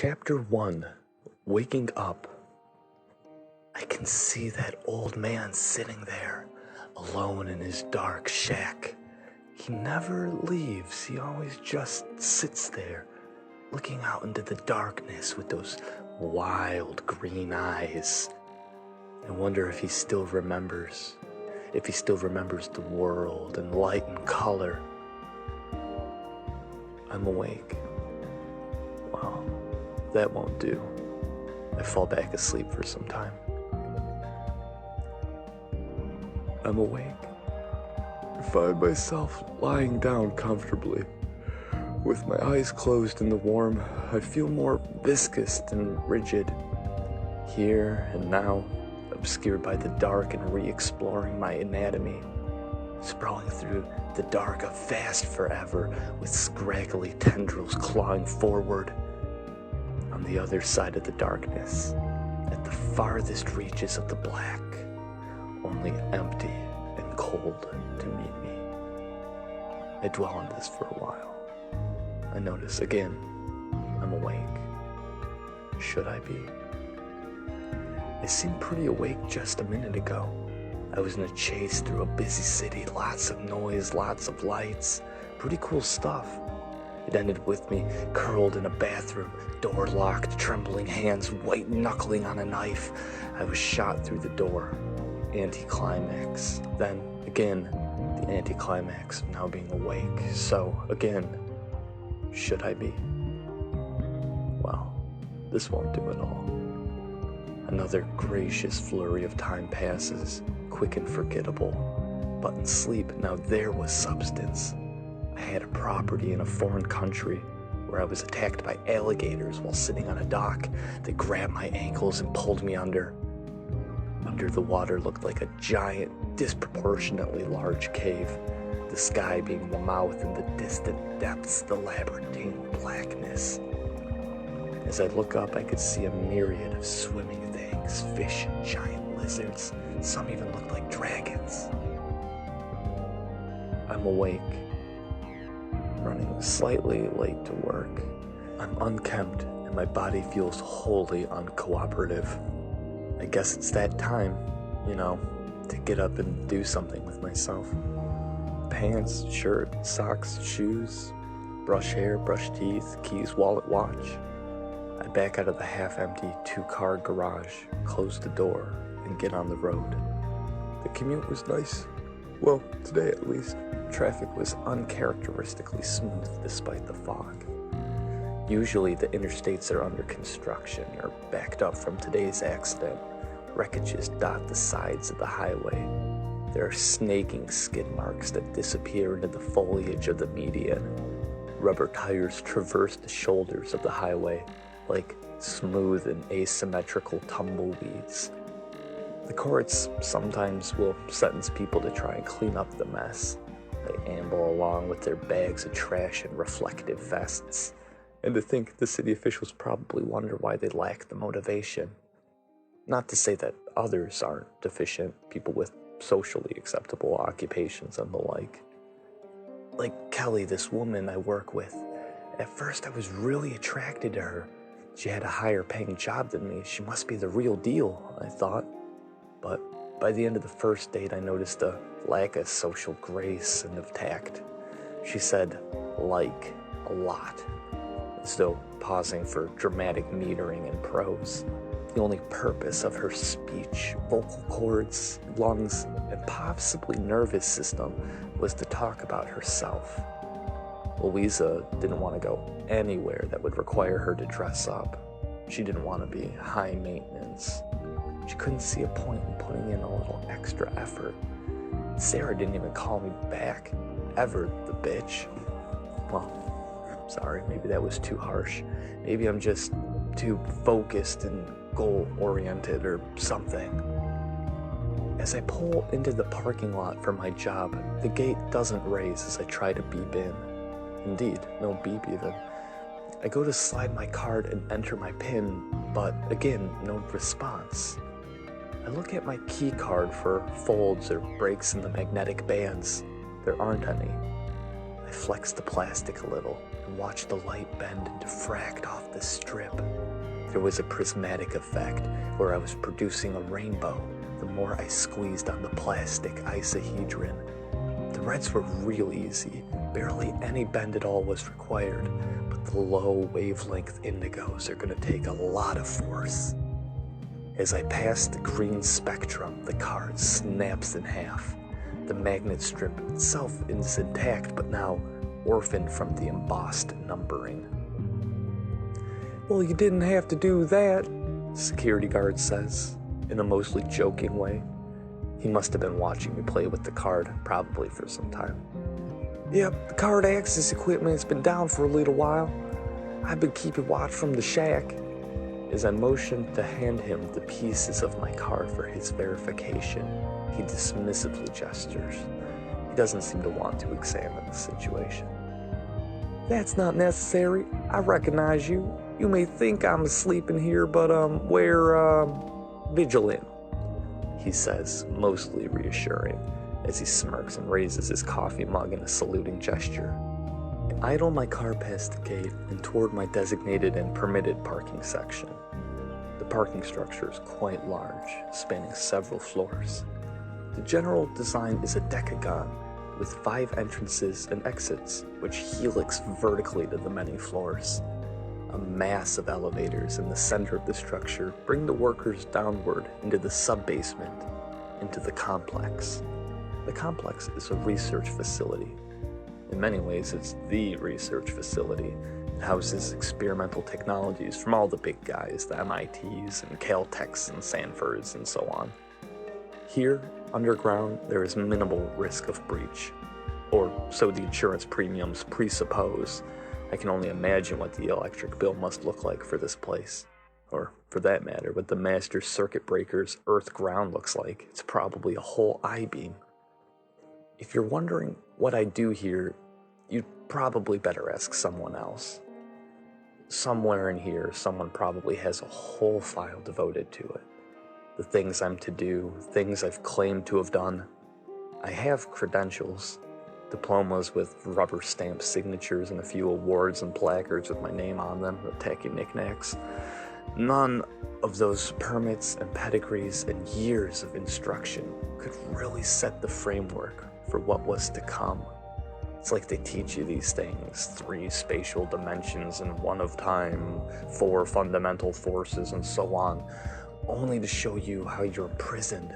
Chapter 1, Waking Up. I can see that old man sitting there, alone in his dark shack. He never leaves, he always just sits there, looking out into the darkness with those wild green eyes. I wonder if he still remembers, the world and light and color. I'm awake. Well, that won't do. I fall back asleep for some time. I'm awake. I find myself lying down comfortably. With my eyes closed in the warm, I feel more viscous and rigid. Here and now, obscured by the dark and re-exploring my anatomy. Sprawling through the dark, a vast forever with scraggly tendrils clawing forward. On the other side of the darkness, at the farthest reaches of the black, only empty and cold to meet me. I dwell on this for a while. I notice again, I'm awake. Should I be? I seemed pretty awake just a minute ago. I was in a chase through a busy city, lots of noise, lots of lights, pretty cool stuff. It ended with me curled in a bathroom, door locked, trembling hands white-knuckling on a knife. I was shot through the door. Anticlimax. Then, again, the anticlimax of now being awake. So, again, should I be? Well, this won't do it all. Another gracious flurry of time passes, quick and forgettable. But in sleep, now there was substance. I had a property in a foreign country where I was attacked by alligators while sitting on a dock. They grabbed my ankles and pulled me under. Under the water looked like a giant, disproportionately large cave, the sky being the mouth and the distant depths, the labyrinthine blackness. As I look up, I could see a myriad of swimming things, fish and giant lizards. Some even looked like dragons. I'm awake, running slightly late to work. I'm unkempt and my body feels wholly uncooperative. I guess it's that time, to get up and do something with myself. Pants, shirt, socks, shoes, brush hair, brush teeth, keys, wallet, watch. I back out of the half-empty two-car garage, close the door, and get on the road. The commute was nice. Well, today at least. Traffic was uncharacteristically smooth despite the fog. Usually the interstates are under construction or backed up from today's accident. Wreckages dot the sides of the highway. There are snaking skid marks that disappear into the foliage of the median. Rubber tires traverse the shoulders of the highway like smooth and asymmetrical tumbleweeds. The courts sometimes will sentence people to try and clean up the mess. They amble along with their bags of trash and reflective vests. And to think the city officials probably wonder why they lack the motivation. Not to say that others aren't deficient, people with socially acceptable occupations and the like. Like Kelly, this woman I work with. At first I was really attracted to her. She had a higher paying job than me. She must be the real deal, I thought. But by the end of the first date, I noticed a lack of social grace and of tact. She said, like, a lot, as though pausing for dramatic metering and prose. The only purpose of her speech, vocal cords, lungs, and possibly nervous system was to talk about herself. Louisa didn't want to go anywhere that would require her to dress up. She didn't want to be high maintenance. She couldn't see a point in putting in a little extra effort. Sarah didn't even call me back, ever, the bitch. Well, sorry, maybe that was too harsh. Maybe I'm just too focused and goal-oriented or something. As I pull into the parking lot for my job, the gate doesn't raise as I try to beep in. Indeed, no beep even. I go to slide my card and enter my PIN, but again, no response. I look at my key card for folds or breaks in the magnetic bands. There aren't any. I flex the plastic a little and watch the light bend and diffract off the strip. There was a prismatic effect where I was producing a rainbow the more I squeezed on the plastic isohedron. The reds were real easy, barely any bend at all was required, but the low wavelength indigos are going to take a lot of force. As I pass the green spectrum, the card snaps in half. The magnet strip itself is intact, but now orphaned from the embossed numbering. "Well, you didn't have to do that," the security guard says, in a mostly joking way. He must have been watching me play with the card, probably for some time. "Yep, the card access equipment's been down for a little while. I've been keeping watch from the shack." As I motioned to hand him the pieces of my card for his verification, he dismissively gestures. He doesn't seem to want to examine the situation. "That's not necessary. I recognize you. You may think I'm asleep in here, but we're vigilant," he says, mostly reassuring, as he smirks and raises his coffee mug in a saluting gesture. I idle my car past the gate and toward my designated and permitted parking section. The parking structure is quite large, spanning several floors. The general design is a decagon with 5 entrances and exits, which helix vertically to the many floors. A mass of elevators in the center of the structure bring the workers downward into the sub-basement, into the complex. The complex is a research facility. In many ways, it's the research facility. It houses experimental technologies from all the big guys, the MITs and Caltechs and Sanfords and so on. Here, underground, there is minimal risk of breach, or so the insurance premiums presuppose. I can only imagine what the electric bill must look like for this place. Or, for that matter, what the master circuit breaker's earth-ground looks like. It's probably a whole I-beam. If you're wondering what I do here, you'd probably better ask someone else. Somewhere in here, someone probably has a whole file devoted to it. The things I'm to do, things I've claimed to have done. I have credentials. Diplomas with rubber stamped signatures and a few awards and placards with my name on them, the tacky knickknacks. None of those permits and pedigrees and years of instruction could really set the framework for what was to come. It's like they teach you these things, 3 spatial dimensions and 1 of time, 4 fundamental forces and so on, only to show you how you're imprisoned.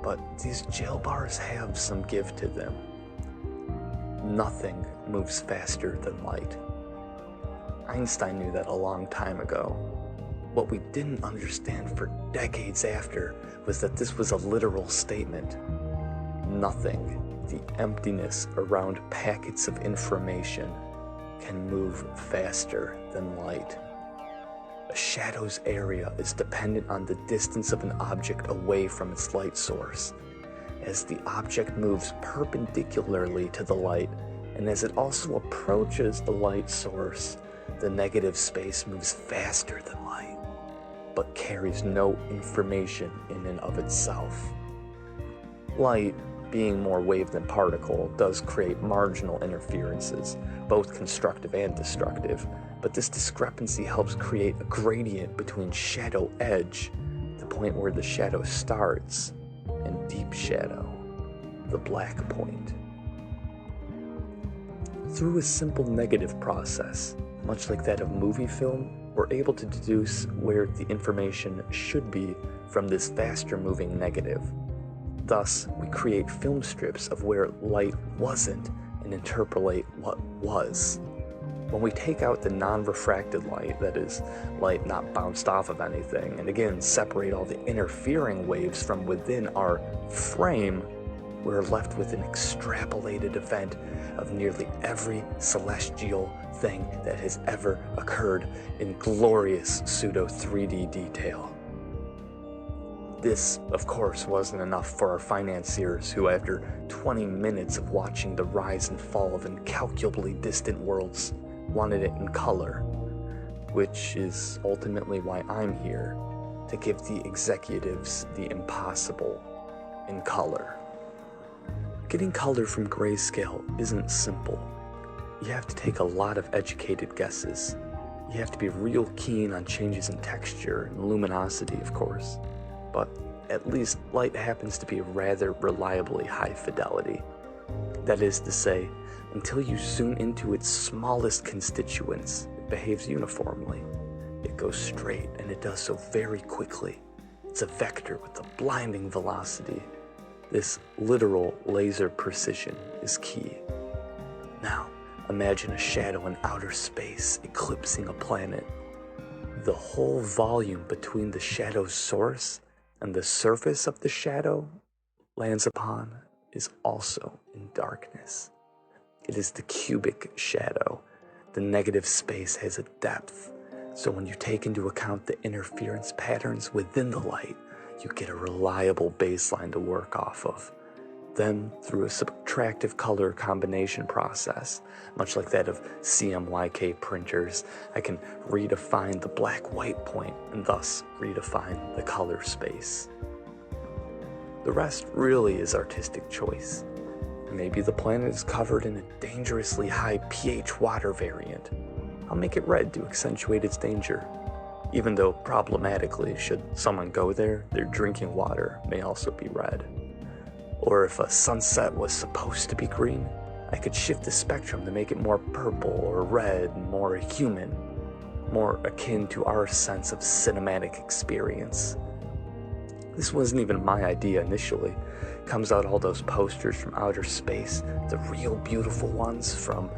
But these jail bars have some give to them. Nothing moves faster than light. Einstein knew that a long time ago. What we didn't understand for decades after was that this was a literal statement. Nothing, the emptiness around packets of information, can move faster than light. A shadow's area is dependent on the distance of an object away from its light source. As the object moves perpendicularly to the light, and as it also approaches the light source, the negative space moves faster than light, but carries no information in and of itself. Light, being more wave than particle, does create marginal interferences, both constructive and destructive, but this discrepancy helps create a gradient between shadow edge, the point where the shadow starts, and deep shadow, the black point. Through a simple negative process, much like that of movie film, we're able to deduce where the information should be from this faster moving negative. Thus, we create film strips of where light wasn't and interpolate what was. When we take out the non-refracted light, that is, light not bounced off of anything, and again separate all the interfering waves from within our frame, we're left with an extrapolated event of nearly every celestial thing that has ever occurred in glorious pseudo-3D detail. This, of course, wasn't enough for our financiers who, after 20 minutes of watching the rise and fall of incalculably distant worlds, wanted it in color, which is ultimately why I'm here, to give the executives the impossible in color. Getting color from grayscale isn't simple. You have to take a lot of educated guesses. You have to be real keen on changes in texture and luminosity, of course, but at least light happens to be rather reliably high fidelity. That is to say, until you zoom into its smallest constituents, it behaves uniformly. It goes straight, and it does so very quickly. It's a vector with a blinding velocity. This literal laser precision is key. Now, imagine a shadow in outer space eclipsing a planet. The whole volume between the shadow's source and the surface of the shadow lands upon is also in darkness. It is the cubic shadow. The negative space has a depth, so when you take into account the interference patterns within the light, you get a reliable baseline to work off of. Then, through a subtractive color combination process, much like that of CMYK printers, I can redefine the black-white point and thus redefine the color space. The rest really is artistic choice. Maybe the planet is covered in a dangerously high pH water variant. I'll make it red to accentuate its danger. Even though, problematically, should someone go there, their drinking water may also be red. Or if a sunset was supposed to be green, I could shift the spectrum to make it more purple or red, more human, more akin to our sense of cinematic experience. This wasn't even my idea initially. Comes out all those posters from outer space, the real beautiful ones from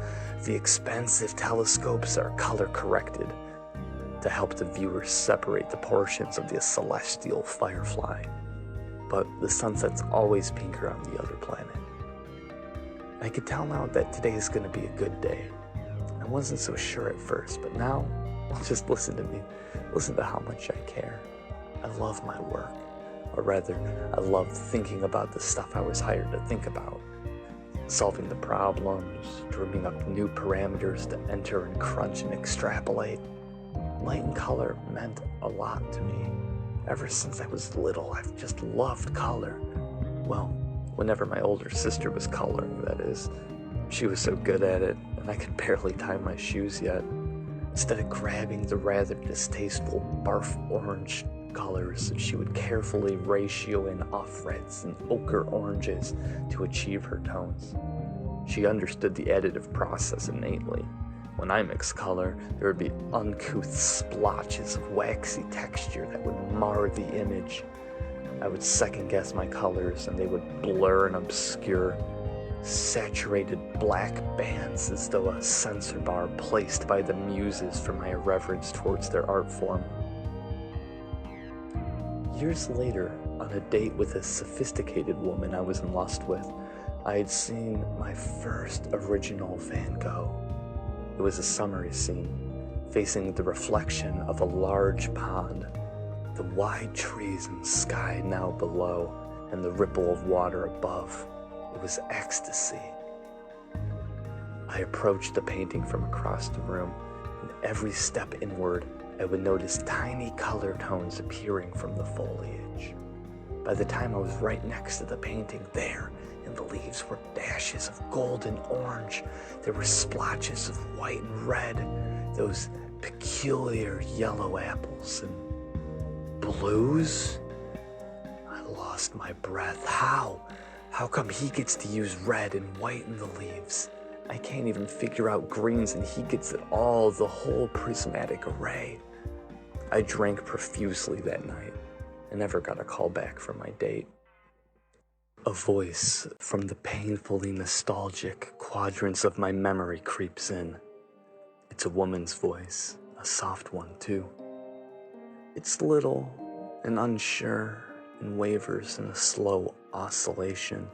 the expensive telescopes that are color corrected to help the viewers separate the portions of the celestial firefly. But the sunset's always pinker on the other planet. I could tell now that today is going to be a good day. I wasn't so sure at first, but now, well, just listen to me. Listen to how much I care. I love my work. Or rather, I love thinking about the stuff I was hired to think about. Solving the problems, dreaming up new parameters to enter and crunch and extrapolate. Light and color meant a lot to me. Ever since I was little, I've just loved color. Well, whenever my older sister was coloring, that is. She was so good at it, and I could barely tie my shoes yet. Instead of grabbing the rather distasteful barf orange colors, she would carefully ratio in off reds and ochre oranges to achieve her tones. She understood the additive process innately. When I mixed color, there would be uncouth splotches of waxy texture that would mar the image. I would second-guess my colors, and they would blur and obscure saturated black bands as though a censor bar placed by the muses for my irreverence towards their art form. Years later, on a date with a sophisticated woman I was in lust with, I had seen my first original Van Gogh. It was a summery scene, facing the reflection of a large pond, the wide trees and sky now below, and the ripple of water above. It was ecstasy. I approached the painting from across the room, and every step inward, I would notice tiny color tones appearing from the foliage. By the time I was right next to the painting, there in the leaves were dashes of gold and orange. There were splotches of white and red, those peculiar yellow apples and blues. I lost my breath. How? How come he gets to use red and white in the leaves? I can't even figure out greens, and he gets it all, the whole prismatic array. I drank profusely that night and never got a call back from my date. A voice from the painfully nostalgic quadrants of my memory creeps in. It's a woman's voice, a soft one too. It's little and unsure and wavers in a slow oscillation.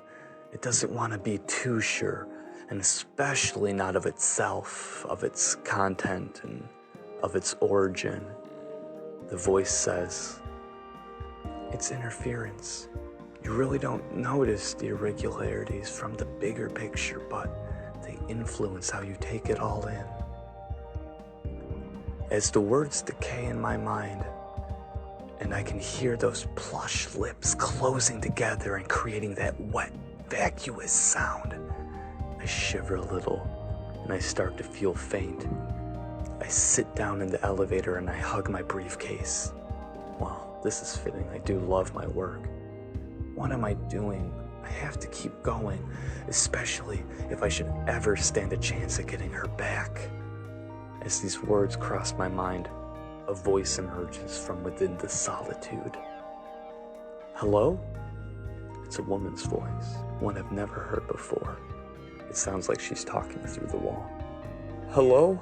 It doesn't want to be too sure, and especially not of itself, of its content, and of its origin. The voice says, "It's interference. You really don't notice the irregularities from the bigger picture, but they influence how you take it all in." As the words decay in my mind, and I can hear those plush lips closing together and creating that wet, vacuous sound, I shiver a little, and I start to feel faint. I sit down in the elevator and I hug my briefcase. Well, this is fitting. I do love my work. What am I doing? I have to keep going, especially if I should ever stand a chance at getting her back. As these words cross my mind, a voice emerges from within the solitude. Hello? It's a woman's voice, one I've never heard before. It sounds like she's talking through the wall. Hello?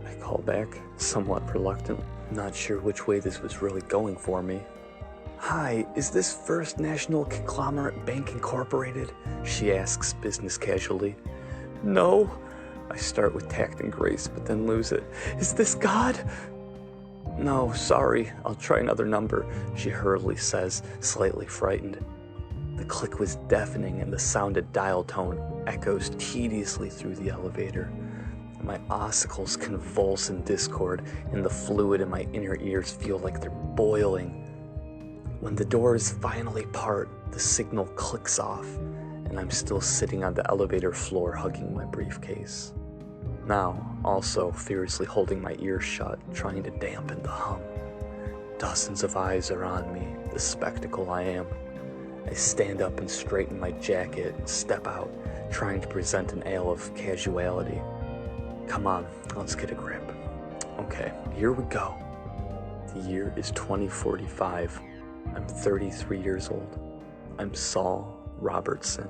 I call back, somewhat reluctant, not sure which way this was really going for me. Hi, is this First National Conglomerate Bank Incorporated? She asks business casually. No. I start with tact and grace, but then lose it. Is this God? No, sorry, I'll try another number, she hurriedly says, slightly frightened. The click was deafening and the sounded dial tone echoes tediously through the elevator. My ossicles convulse in discord, and the fluid in my inner ears feel like they're boiling. When the doors finally part, the signal clicks off, and I'm still sitting on the elevator floor hugging my briefcase. Now, also furiously holding my ears shut, trying to dampen the hum. Dozens of eyes are on me, the spectacle I am. I stand up and straighten my jacket and step out, trying to present an air of casuality. Come on, let's get a grip. Okay, here we go. The year is 2045. I'm 33 years old. I'm Saul Robertson.